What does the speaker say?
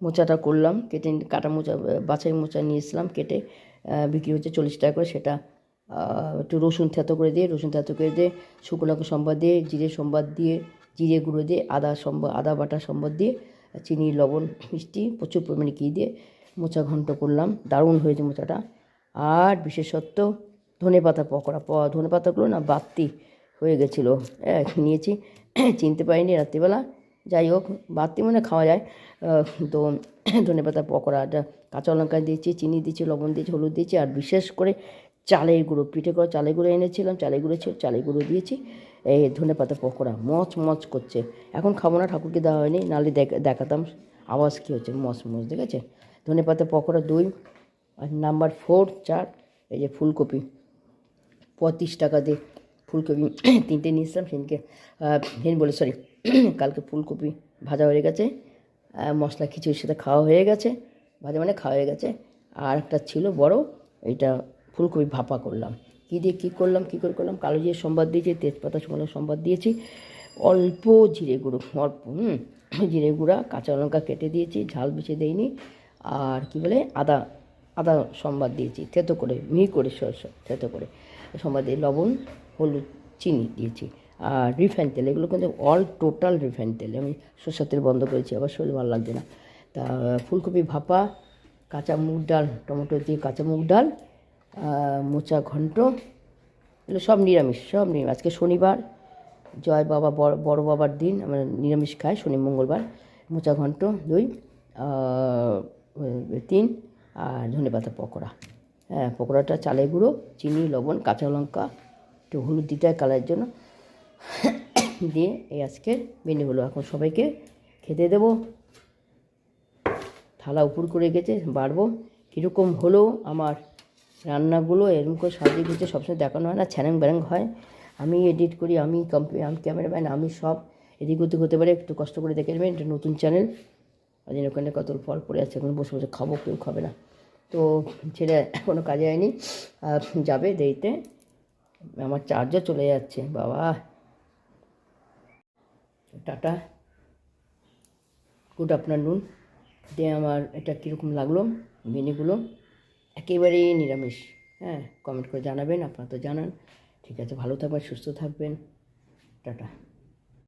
মোচাটা করলাম, কেটে কাটা মোচা বাছাই মোচা নিয়ে এসলাম, কেটে বিক্রি হচ্ছে 40 টাকা করে। সেটা একটু রসুন থেতো করে দিয়ে শুকনো লঙ্কা সম্বাদ দিয়ে, জিরে সম্বাদ দিয়ে, জিরে গুঁড়ো দিয়ে, আদা বাটা সম্বাদ দিয়ে, চিনি লবণ মিষ্টি প্রচুর পরিমাণে ঘি দিয়ে মোচা ঘন্ট করলাম। দারুণ হয়েছে মোচাটা। আর বিশেষত্ব ধনেপাতা পকোড়া। ধনেপাতাগুলো না বাড়তি হয়ে গেছিলো, নিয়েছি, চিনতে পারিনি রাত্রিবেলা। যাই হোক, বাড়তি মানে খাওয়া যায়। তো ধনেপাতা পকোড়াটা কাঁচা লঙ্কা দিয়েছি, চিনি দিয়েছি, লবণ দিয়েছি, হলুদ দিয়েছি, আর বিশেষ করে চালের গুঁড়ো, পিঠে করা চালের গুঁড়ো এনেছিলাম, চালের গুঁড়ো দিয়েছি। এই ধনেপাতা পকোড়া মচ করছে। এখন খাবো না, ঠাকুরকে দেওয়া হয়নি, নাহলে দেখাতাম আওয়াজ কী হচ্ছে, মচ দেখেছে। ধনেপাতা পকোড়া 2। আর নাম্বার 4 চাট, এই যে ফুলকপি 35 টাকা দিয়ে ফুলকপি 3টে নিয়েছিলাম কালকে ফুলকপি ভাজা হয়ে গেছে, মশলা খিচুড়ির সাথে খাওয়া হয়ে গেছে, ভাজা মানে খাওয়া হয়ে গেছে। আর একটা ছিল বড়, এইটা ফুলকপি ভাপা করলাম। কী দিয়ে কী করলাম, কালো জিরে সম্বাদ দিয়েছি, তেজপাতা শুকনো সম্বাদ দিয়েছি, অল্প জিরে গুঁড়ো, জিরে গুঁড়া, কাঁচা লঙ্কা কেটে দিয়েছি, ঝাল বেশি দেইনি। আর আদা সম্বাদ দিয়েছি থেতো করে, মিহি করে থেতো করে সম্বাদ দিয়ে, লবণ হলুদ চিনি দিয়েছি। আর রিফাইন তেল, এগুলো কিন্তু টোটাল রিফাইন তেল। আমি সরষের তেল বন্ধ করেছি, আবার শরীর ভালো লাগছে না। তা ফুলকপি ভাপা, কাঁচা মুগ ডাল, টমেটো দিয়ে কাঁচা মুগ ডাল, মোচা ঘন্ট, এগুলো সব নিরামিষ। আজকে শনিবার, জয় বাবা বড় বাবার দিন, আমরা নিরামিষ খাই শনি মঙ্গলবার। মোচা ঘন্ট 2, 3, আর ধনেপাতা পকোড়া। পকোড়াটা চালের গুঁড়ো, চিনি, লবণ, কাঁচা লঙ্কা, একটু হলুদ দিতে হয় কালারের জন্য, দিয়ে এই আজকের মেনু হলো। এখন সবাইকে খেতে দেবো। থালা উপর করে গেছে, বাড়বো। কীরকম হলো আমার রান্নাগুলো, এরকম করে সাজিয়ে গুছিয়ে সবসময় দেখানো হয় না, ছ্যানাং ব্যারাং হয়। আমি এডিট করি, আমি ক্যামেরাম্যান, আমি সব এদিক ওদিক হতে পারে। একটু কষ্ট করে দেখে নেবেন, এটা নতুন চ্যানেল। ওই জন্য ওখানে কত ফল পড়ে আছে, এখন বসে বসে খাবো, কেউ খাবে না। তো ছেলে এখনও কাজে হয়নি, যাবে দেরিতে। আমার চার্জও চলে যাচ্ছে বাবা। Tata, good afternoon. দিয়ে আমার এটা কীরকম লাগলো মেনুগুলো, একেবারেই নিরামিষ। কমেন্ট করে জানাবেন, আপনারা তো জানান। ঠিক আছে, ভালো থাকবেন, সুস্থ থাকবেন, টাটা।